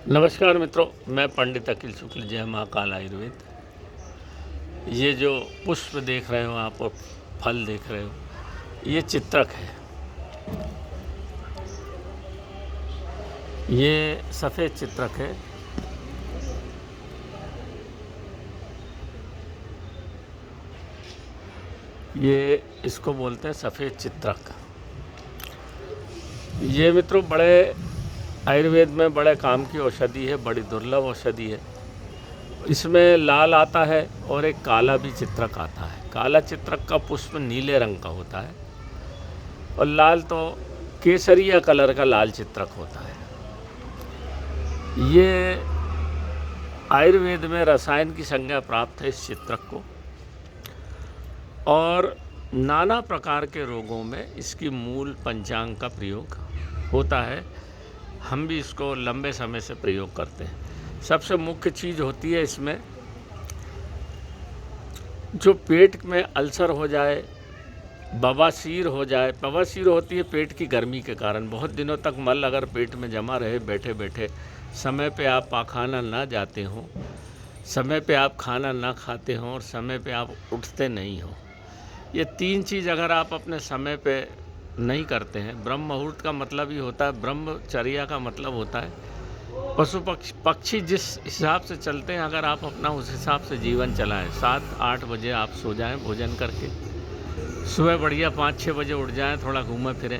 नमस्कार मित्रों, मैं पंडित अखिल शुक्ल, जय महाकाल आयुर्वेद। ये जो पुष्प देख रहे हो आप और फल देख रहे हो, ये चित्रक है। ये सफ़ेद चित्रक है। ये इसको बोलते हैं सफ़ेद चित्रक। ये मित्रों बड़े आयुर्वेद में बड़े काम की औषधि है, बड़ी दुर्लभ औषधि है। इसमें लाल आता है और एक काला भी चित्रक आता है। काला चित्रक का पुष्प नीले रंग का होता है और लाल तो केसरिया कलर का लाल चित्रक होता है। ये आयुर्वेद में रसायन की संज्ञा प्राप्त है इस चित्रक को, और नाना प्रकार के रोगों में इसकी मूल पंचांग का प्रयोग होता है। हम भी इसको लंबे समय से प्रयोग करते हैं। सबसे मुख्य चीज़ होती है इसमें, जो पेट में अल्सर हो जाए, बवासीर हो जाए। बवासीर होती है पेट की गर्मी के कारण। बहुत दिनों तक मल अगर पेट में जमा रहे, बैठे बैठे समय पे आप पाखाना ना जाते हो, समय पे आप खाना ना खाते हो और समय पे आप उठते नहीं हो, ये तीन चीज़ अगर आप अपने समय पे नहीं करते हैं। ब्रह्म मुहूर्त का मतलब ही होता है, ब्रह्मचर्या का मतलब होता है पशु पक्षी जिस हिसाब से चलते हैं, अगर आप अपना उस हिसाब से जीवन चलाएं। 7-8 बजे आप सो जाएं भोजन करके, सुबह बढ़िया 5-6 बजे उठ जाएं, थोड़ा घूमें फिरें,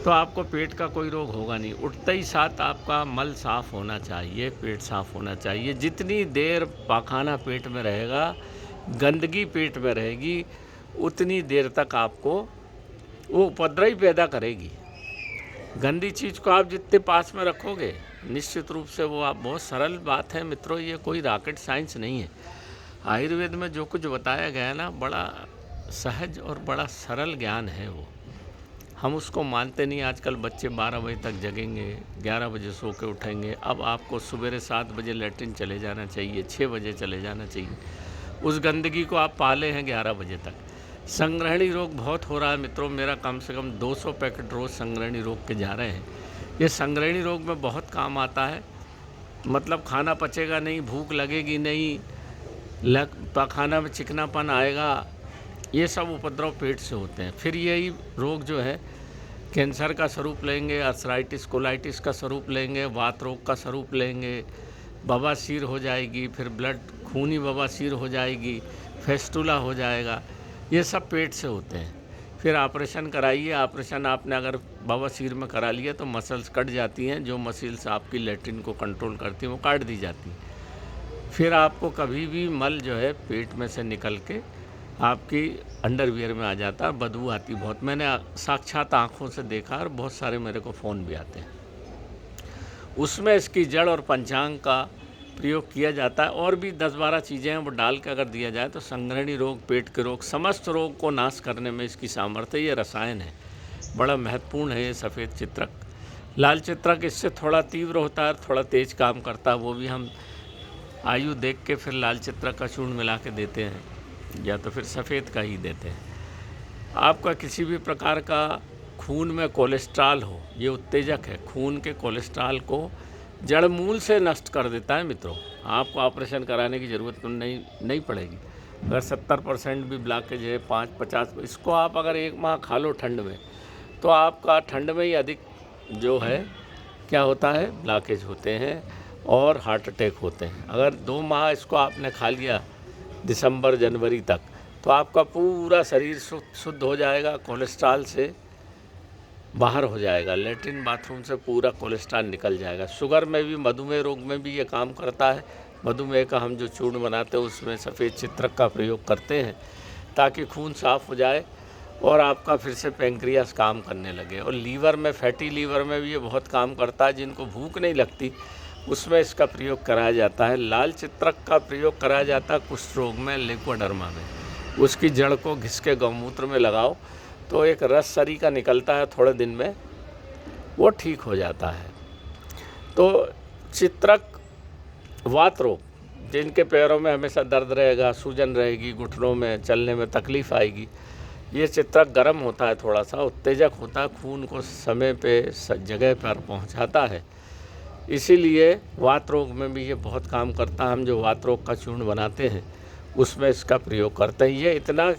तो आपको पेट का कोई रोग होगा नहीं। उठते ही साथ आपका मल साफ़ होना चाहिए, पेट साफ़ होना चाहिए। जितनी देर पाखाना पेट में रहेगा, गंदगी पेट में रहेगी, उतनी देर तक आपको वो उपद्रव ही पैदा करेगी। गंदी चीज़ को आप जितने पास में रखोगे, निश्चित रूप से वो आप, बहुत सरल बात है मित्रों, ये कोई रॉकेट साइंस नहीं है। आयुर्वेद में जो कुछ बताया गया है ना, बड़ा सहज और बड़ा सरल ज्ञान है वो। हम उसको मानते नहीं। आजकल बच्चे 12 बजे तक जगेंगे, 11 बजे सो के उठेंगे। अब आपको सवेरे 7 बजे लैट्रिन चले जाना चाहिए, 6 बजे चले जाना चाहिए। उस गंदगी को आप पाले हैं 11 बजे तक। संग्रहणी रोग बहुत हो रहा है मित्रों। मेरा कम से कम 200 पैकेट रोज़ संग्रहणी रोग के जा रहे हैं। ये संग्रहणी रोग में बहुत काम आता है। मतलब खाना पचेगा नहीं, भूख लगेगी नहीं, खाना में चिकनापन आएगा, ये सब उपद्रव पेट से होते हैं। फिर यही रोग जो है कैंसर का स्वरूप लेंगे, आर्थराइटिस कोलाइटिस का स्वरूप लेंगे, वात रोग का स्वरूप लेंगे, बवासीर हो जाएगी, फिर खूनी बवासीर हो जाएगी, फेस्टुला हो जाएगा। ये सब पेट से होते हैं। फिर ऑपरेशन कराइए। ऑपरेशन आपने अगर बवासीर में करा लिया तो मसल्स कट जाती हैं, जो मसल्स आपकी लैट्रिन को कंट्रोल करती हैं वो काट दी जाती हैं। फिर आपको कभी भी मल जो है पेट में से निकल के आपकी अंडरवियर में आ जाता है, बदबू आती बहुत। मैंने साक्षात आँखों से देखा और बहुत सारे मेरे को फ़ोन भी आते हैं। उसमें इसकी जड़ और पंचांग का प्रयोग किया जाता है, और भी 10-12 चीज़ें हैं, वो डाल के अगर दिया जाए तो संग्रहणी रोग, पेट के रोग, समस्त रोग को नाश करने में इसकी सामर्थ्य। ये रसायन है, बड़ा महत्वपूर्ण है ये सफ़ेद चित्रक। लाल चित्रक इससे थोड़ा तीव्र होता है, थोड़ा तेज़ काम करता है। वो भी हम आयु देख के फिर लाल चित्रक का चूर्ण मिला के देते हैं, या तो फिर सफ़ेद का ही देते हैं। आपका किसी भी प्रकार का खून में कोलेस्ट्रॉल हो, ये उत्तेजक है, खून के कोलेस्ट्रॉल को जड़ मूल से नष्ट कर देता है मित्रों। आपको ऑपरेशन कराने की ज़रूरत नहीं पड़ेगी। अगर 70% भी ब्लॉकेज है, 5-50, इसको आप अगर 1 माह खा लो ठंड में, तो आपका ठंड में ही अधिक जो है क्या होता है, ब्लॉकेज होते हैं और हार्ट अटैक होते हैं। अगर 2 माह इसको आपने खा लिया दिसंबर जनवरी तक, तो आपका पूरा शरीर शुद्ध हो जाएगा, कोलेस्ट्रॉल से बाहर हो जाएगा, लैट्रिन बाथरूम से पूरा कोलेस्ट्रॉल निकल जाएगा। शुगर में भी, मधुमेह रोग में भी ये काम करता है। मधुमेह का हम जो चूर्ण बनाते हैं उसमें सफ़ेद चित्रक का प्रयोग करते हैं, ताकि खून साफ़ हो जाए और आपका फिर से पेंक्रियास काम करने लगे। और लीवर में, फैटी लीवर में भी ये बहुत काम करता है। जिनको भूख नहीं लगती उसमें इसका प्रयोग कराया जाता है। लाल चित्रक का प्रयोग कराया जाता है कुष्ठ रोग में, लिक्वाडर्मा में। उसकी जड़ को घिस के गौमूत्र में लगाओ तो एक रस सरी का निकलता है, थोड़े दिन में वो ठीक हो जाता है। तो चित्रक वात रोग, जिनके पैरों में हमेशा दर्द रहेगा, सूजन रहेगी, घुटनों में चलने में तकलीफ़ आएगी, ये चित्रक गर्म होता है, थोड़ा सा उत्तेजक होता है, खून को समय पे जगह पर पहुंचाता है। इसीलिए वात रोग में भी ये बहुत काम करता है। हम जो वात रोग का चूर्ण बनाते हैं उसमें इसका प्रयोग करते हैं। ये इतना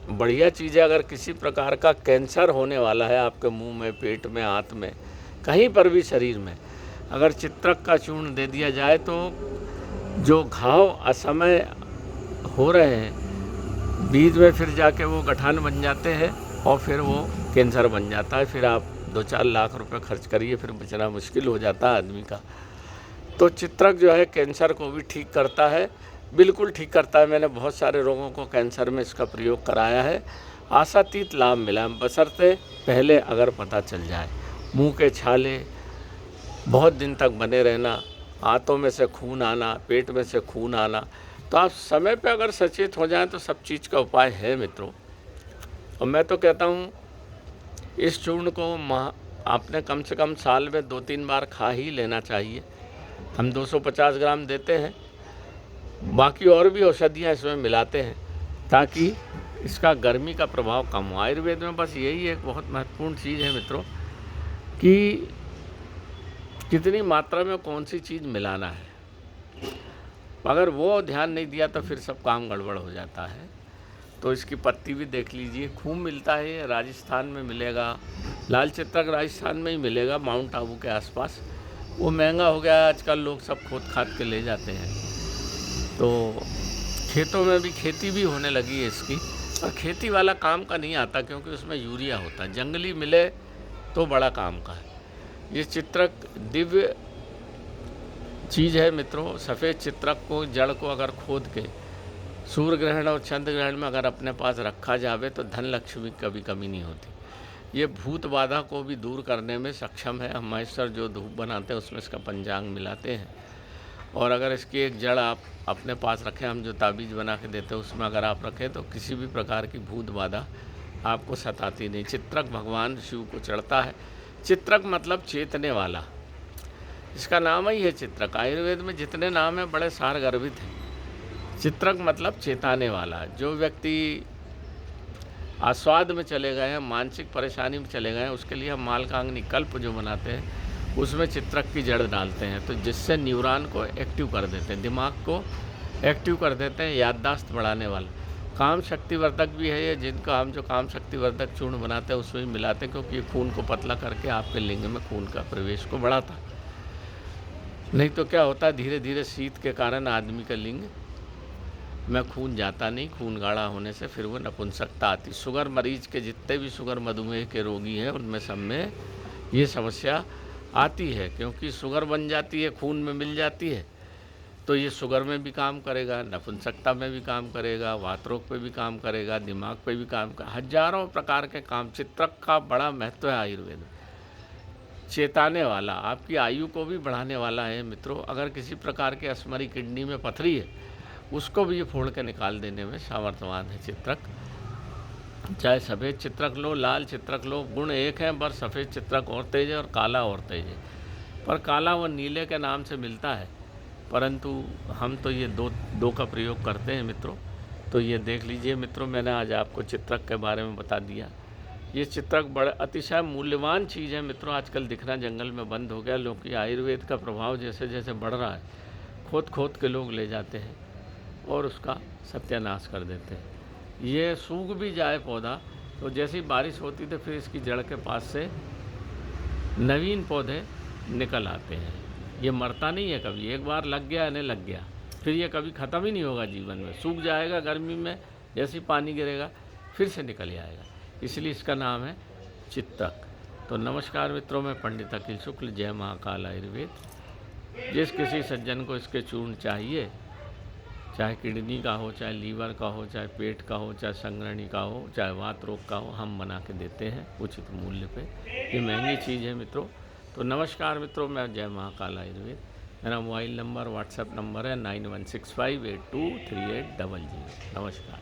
बढ़िया चीज़ है। अगर किसी प्रकार का कैंसर होने वाला है आपके मुंह में, पेट में, हाथ में, कहीं पर भी शरीर में, अगर चित्रक का चूर्ण दे दिया जाए तो जो घाव असमय हो रहे हैं बीच में फिर जाके वो गठान बन जाते हैं और फिर वो कैंसर बन जाता है। फिर आप 2-4 लाख रुपए खर्च करिए, फिर बचना मुश्किल हो जाता है आदमी का। तो चित्रक जो है कैंसर को भी ठीक करता है, बिल्कुल ठीक करता है। मैंने बहुत सारे रोगों को कैंसर में इसका प्रयोग कराया है, आशातीत लाभ मिला, बशर्ते पहले अगर पता चल जाए। मुंह के छाले बहुत दिन तक बने रहना, हाथों में से खून आना, पेट में से खून आना, तो आप समय पे अगर सचेत हो जाएं तो सब चीज़ का उपाय है मित्रों। और मैं तो कहता हूँ इस चूर्ण को आपने कम से कम साल में 2-3 बार खा ही लेना चाहिए। हम 250 ग्राम देते हैं, बाकी और भी औषधियाँ इसमें मिलाते हैं ताकि इसका गर्मी का प्रभाव कम हो। आयुर्वेद में बस यही एक बहुत महत्वपूर्ण चीज़ है मित्रों कि कितनी मात्रा में कौन सी चीज़ मिलाना है। अगर वो ध्यान नहीं दिया तो फिर सब काम गड़बड़ हो जाता है। तो इसकी पत्ती भी देख लीजिए, खूब मिलता है। ये राजस्थान में मिलेगा, लाल चित्रक राजस्थान में ही मिलेगा, माउंट आबू के आसपास। वो महंगा हो गया है आजकल, लोग सब खोद खाद के ले जाते हैं। तो खेतों में भी खेती भी होने लगी है इसकी, और खेती वाला काम का नहीं आता क्योंकि उसमें यूरिया होता है। जंगली मिले तो बड़ा काम का है। ये चित्रक दिव्य चीज़ है मित्रों। सफ़ेद चित्रक को, जड़ को अगर खोद के सूर्य ग्रहण और चंद्र ग्रहण में अगर अपने पास रखा जावे तो धन लक्ष्मी की कभी कमी नहीं होती। ये भूत बाधा को भी दूर करने में सक्षम है। हम महेश्वर जो धूप बनाते हैं उसमें इसका पंचांग मिलाते हैं, और अगर इसकी एक जड़ आप अपने पास रखें, हम जो ताबीज़ बना के देते हैं उसमें अगर आप रखें तो किसी भी प्रकार की भूत बाधा आपको सताती नहीं। चित्रक भगवान शिव को चढ़ता है। चित्रक मतलब चेतने वाला, इसका नाम ही है चित्रक। आयुर्वेद में जितने नाम हैं बड़े सार गर्भित हैं। चित्रक मतलब चेताने वाला। जो व्यक्ति आस्वाद में चले गए हैं, मानसिक परेशानी में चले गए हैं, उसके लिए हम मालकांगनी कल्प जो बनाते हैं उसमें चित्रक की जड़ डालते हैं, तो जिससे न्यूरॉन को एक्टिव कर देते हैं, दिमाग को एक्टिव कर देते हैं, याददाश्त बढ़ाने वाला। काम शक्तिवर्धक भी है ये, जिनका हम जो काम शक्तिवर्धक चूर्ण बनाते हैं उसमें भी मिलाते हैं, क्योंकि ये खून को पतला करके आपके लिंग में खून का प्रवेश को बढ़ाता है। नहीं तो क्या होता है, धीरे धीरे शीत के कारण आदमी का लिंग में खून जाता नहीं, खून गाढ़ा होने से फिर वो नपुंसकता आती। शुगर मरीज के जितने भी शुगर मधुमेह के रोगी हैं उनमें सब में ये समस्या आती है, क्योंकि शुगर बन जाती है, खून में मिल जाती है, तो ये शुगर में भी काम करेगा, नपुंसकता में भी काम करेगा, वात रोग पे भी काम करेगा, दिमाग पे भी काम करेगा, हजारों प्रकार के काम। चित्रक का बड़ा महत्व है आयुर्वेद में। चेताने वाला, आपकी आयु को भी बढ़ाने वाला है मित्रों। अगर किसी प्रकार के अस्मरी किडनी में पथरी है उसको भी ये फोड़ के निकाल देने में सामर्थ्यवान है चित्रक। चाहे सफ़ेद चित्रक लो, लाल चित्रक लो, गुण एक है, पर सफ़ेद चित्रक और तेज है और काला और तेज है। पर काला वो नीले के नाम से मिलता है, परंतु हम तो ये दो का प्रयोग करते हैं मित्रों। तो ये देख लीजिए मित्रों, मैंने आज आपको चित्रक के बारे में बता दिया। ये चित्रक बड़ा अतिशय मूल्यवान चीज़ है मित्रों। आजकल दिखना जंगल में बंद हो गया। लोग की आयुर्वेद का प्रभाव जैसे जैसे बढ़ रहा है, खोद खोद के लोग ले जाते हैं और उसका सत्यानाश कर देते हैं। ये सूख भी जाए पौधा तो जैसी बारिश होती तो फिर इसकी जड़ के पास से नवीन पौधे निकल आते हैं। ये मरता नहीं है कभी, एक बार लग गया यानी लग गया, फिर ये कभी ख़त्म ही नहीं होगा जीवन में। सूख जाएगा गर्मी में, जैसे पानी गिरेगा फिर से निकल आएगा, इसलिए इसका नाम है चित्रक। तो नमस्कार मित्रों, मैं पंडित अखिल शुक्ल, जय महाकाल आयुर्वेद। जिस किसी सज्जन को इसके चूर्ण चाहिए, चाहे किडनी का हो, चाहे लीवर का हो, चाहे पेट का हो, चाहे संग्रहणी का हो, चाहे वात रोग का हो, हम बना के देते हैं उचित मूल्य पे। ये महंगी चीज़ है मित्रों। तो नमस्कार मित्रों, मैं जय महाकाल आयुर्वेद। मेरा मोबाइल नंबर, व्हाट्सएप नंबर है 9165823800। नमस्कार।